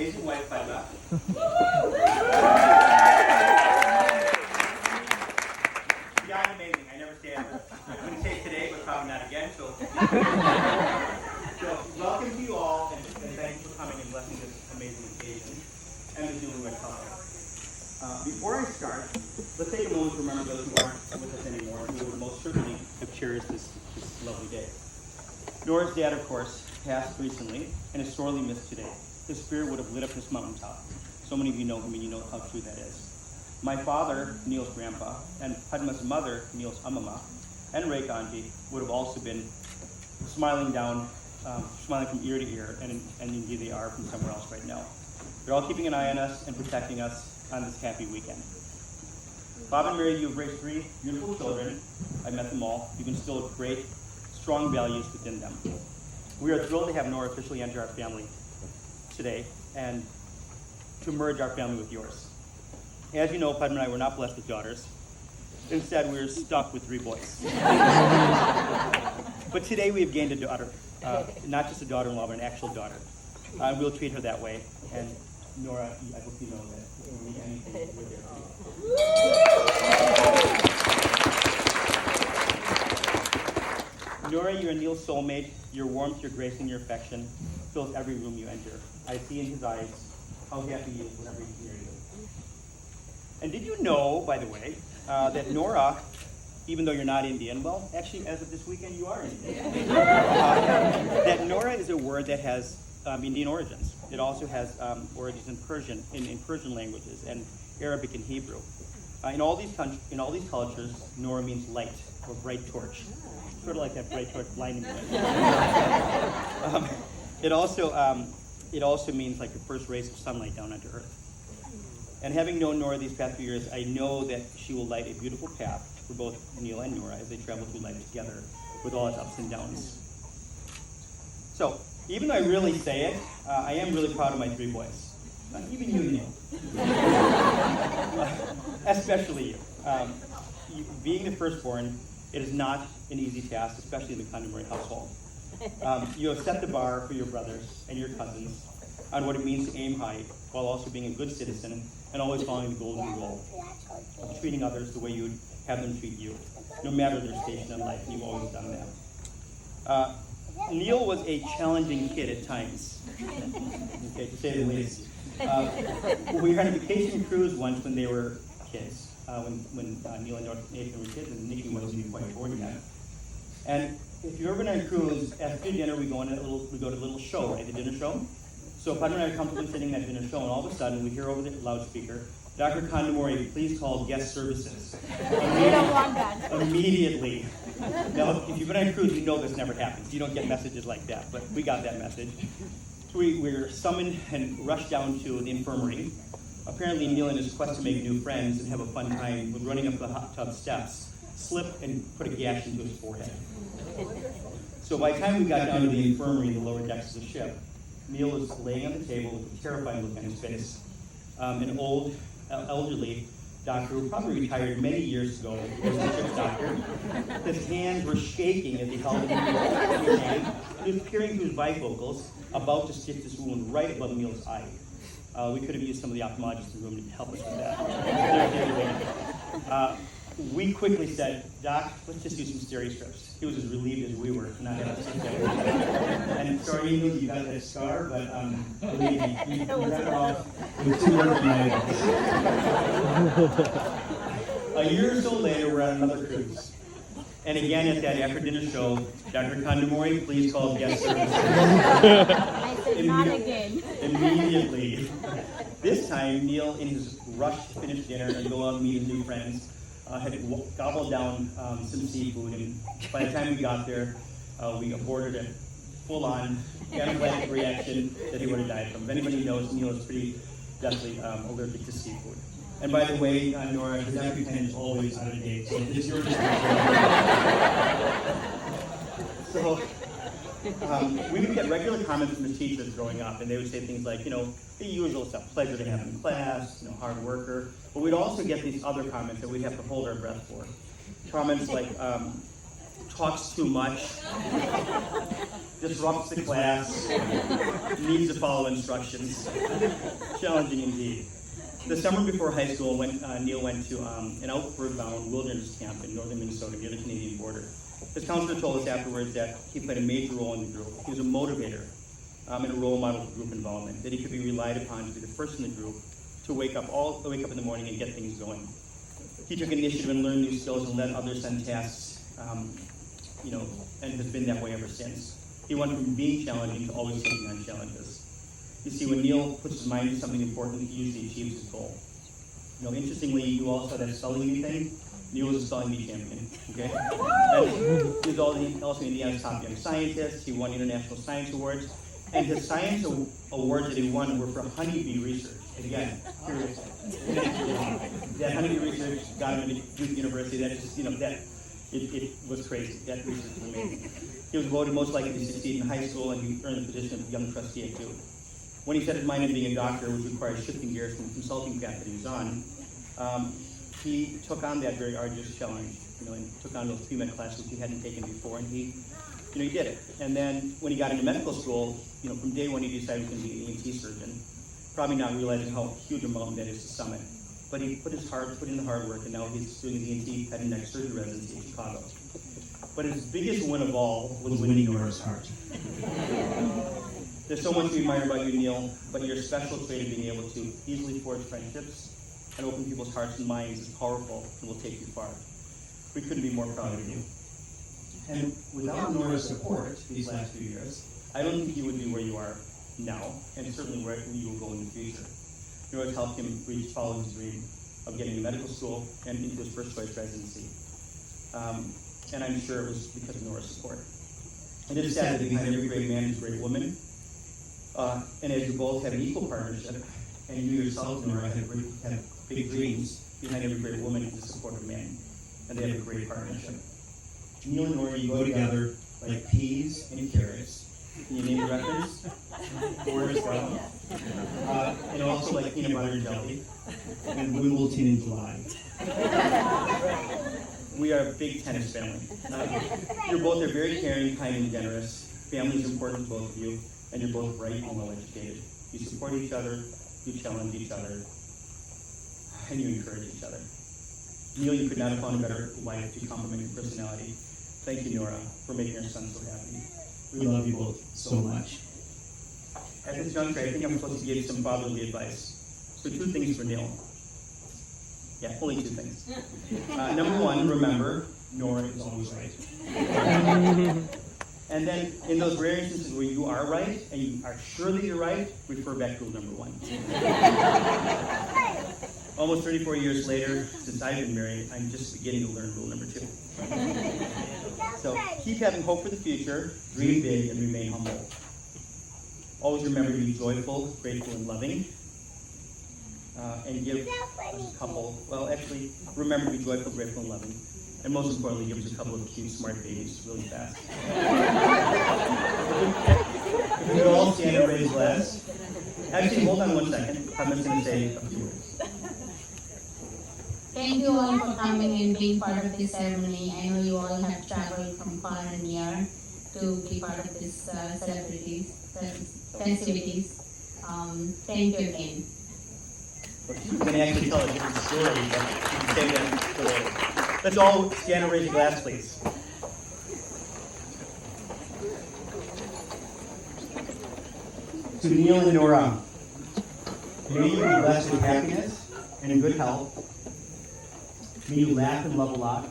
amazing wife, Padma. Beyond amazing. I never say ever. I wouldn't say today, but probably not again. So welcome to you all, and thank you for coming and blessing this amazing occasion and the newlywed couple. Before I start, let's take a moment to remember those who aren't with us anymore, who would most certainly have cherished this lovely day. Nora's dad, of course, passed recently and is sorely missed today. His spirit would have lit up this mountaintop. So many of you know him and you know how true that is. My father, Neil's grandpa, and Padma's mother, Neil's amama, and Ray Ganji would have also been smiling from ear to ear, and indeed they are from somewhere else right now. They're all keeping an eye on us and protecting us on this happy weekend. Bob and Mary, you have raised 3 beautiful children. I met them all. You've instilled great, strong values within them. We are thrilled to have Nora officially enter our family today and to merge our family with yours. As you know, Padma and I were not blessed with daughters. Instead, we were stuck with 3 boys. But today we have gained a daughter, not just a daughter-in-law, but an actual daughter. We'll treat her that way. And Nora, I hope you know that if we need anything, we're there for you. Nora, you're Neil's soulmate. Your warmth, your grace, and your affection fills every room you enter. I see in his eyes how happy he is whenever he's near you. And did you know, by the way, that Nora, even though you're not Indian, well, actually, as of this weekend, you are Indian. That Nora is a word that has Indian origins. It also has origins in Persian, in Persian languages, and Arabic and Hebrew. In all these cultures, Nora means light or bright torch, sort of like that bright torch blinding light. It also means like the first rays of sunlight down onto earth. And having known Nora these past few years, I know that she will light a beautiful path for both Neil and Nora as they travel through life together with all its ups and downs. So, even though I really say it, I am really proud of my 3 boys. Even you, Neil. Especially you. Being the firstborn, it is not an easy task, especially in the Condamore household. You have set the bar for your brothers and your cousins on what it means to aim high while also being a good citizen and always following the golden rule of treating others the way you would have them treat you, no matter their station in life, and you've always done that. Neil was a challenging kid at times, okay, to say the least. We were on a vacation cruise once when they were kids, when Neil and Nathan were kids, and Nikki wasn't even quite born yet. And if you've ever been on a cruise, after dinner we go to a little show, right, the dinner show. So Padma and I are comfortably sitting at dinner show, and all of a sudden we hear over the loudspeaker, Dr. Condamore, please call guest services. We don't want that. Immediately. Now, if you've been on a cruise, you know this never happens. You don't get messages like that, but we got that message. So we were summoned and rushed down to the infirmary. Apparently, Neil, in his quest to make new friends and have a fun time, was running up the hot tub steps, slipped and put a gash into his forehead. So by the time we got down to the infirmary in the lower decks of the ship, Neil was laying on the table with a terrifying look on his face. An old, elderly doctor who probably retired many years ago was the ship's doctor. His hands were shaking as he held it in his hand. He was peering through his bifocals, about to stitch this wound right above Neil's eye. We could have used some of the ophthalmologists in the room to help us with that. We quickly said, Doc, let's just do some stereo strips. He was as relieved as we were to not have to sit there. And sorry, Neil, you got that scar, but believe me, you got it off with 2 orthognatics. A year or so later, we're on another cruise. And again, at that after-dinner show, Dr. Condamore, please call guest services. I said, not again. Immediately. This time, Neil, in his rush to finish dinner and go out and meet his new friends, had gobbled down some seafood, and by the time we got there, we aborted a full-on anaphylactic reaction that he would have died from. If anybody knows, Neil is pretty deathly allergic to seafood. And by the way, Nora, his EpiPen is always out of date, so this is yours. So, we would get regular comments from the teachers growing up, and they would say things like, the usual stuff, pleasure to have in class, hard worker. But we'd also get these other comments that we'd have to hold our breath for. Comments like, talks too much, disrupts the class, needs to follow instructions. Challenging indeed. The summer before high school, Neil went to an outward-bound wilderness camp in northern Minnesota near the Canadian border. His counselor told us afterwards that he played a major role in the group. He was a motivator and a role model for group involvement, that he could be relied upon to be the first in the group to wake up in the morning and get things going. He took initiative and learned new skills and led others on tasks, and has been that way ever since. He went from being challenging to always taking on challenges. You see, when Neil puts his mind to something important, he usually achieves his goal. Interestingly, you all saw that spelling bee thing. Neil was a spelling bee champion. Okay, and he was also Indiana's top young scientist. He won international science awards, and his science awards that he won were for honeybee research. Again, curious. That honeybee research got him into Duke University. That just, it was crazy. That research was amazing. He was voted most likely to succeed in high school, and he earned the position of young trustee at Duke. When he set his mind on being a doctor, which required shifting gears from the consulting path that he was on, he took on that very arduous challenge, and took on those pre-med classes he hadn't taken before, and he did it. And then when he got into medical school, from day one he decided he was going to be an ENT surgeon, probably not realizing how huge a mountain that is to summit. But he put in the hard work, and now he's doing his ENT head and neck surgery residency in Chicago. But his biggest win of all was winning Nora's heart. There's so much to admire about you, Neil, but your special trait of being able to easily forge friendships and open people's hearts and minds is powerful and will take you far. We couldn't be more proud of you. And without Nora's support these last few years, I don't think you would be where you are now, and certainly where you will go in the future. Nora's helped him follow his dream of getting to medical school and into his first choice residency. And I'm sure it was because of Nora's support. And it's sad that behind every great man is a great woman. And as you both have an equal partnership, and you yourself, Nora, have big dreams, behind every great woman is a supportive man. And they have a great partnership. Neil and Nora, you go together like peas and carrots. Can you name the reference? Forrest Gump. And also like peanut butter and jelly. And Wimbledon in July. We are a big tennis family. You're both are very caring, kind, and generous. Family is important to both of you, and you're both bright and well-educated. You support each other, you challenge each other, and you encourage each other. Neil, you could not have found a better wife to complement your personality. Thank you, Nora, for making our son so happy. We love you both so much. At this juncture, I think I'm supposed to give you some fatherly advice. So 2 things for Neil. Yeah, only 2 things. Number 1, remember, Nora is always right. And then, in those rare instances where you are right, and you are sure that you're right, refer back to rule number 1. Almost 34 years later, since I've been married, I'm just beginning to learn rule number 2. So, keep having hope for the future, dream big, and remain humble. Always remember to be joyful, grateful, and loving. And give us a couple, remember to be joyful, grateful, and loving. And most importantly, give us a couple of cute, smart babies really fast. If we could all stand and raise glass. Actually, hold on 1 second. I'm just going to say a few words. Thank you all for coming and being part of this ceremony. I know you all have traveled from far and near to be part of this festivities. Thank you again. You can actually tell a different story, but you can say that for later. Let's all stand and raise a glass, please. To Neil and Nora, may you be blessed with happiness and in good health. May you laugh and love a lot.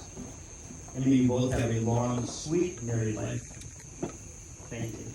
And may you both have a long, sweet, married life. Thank you.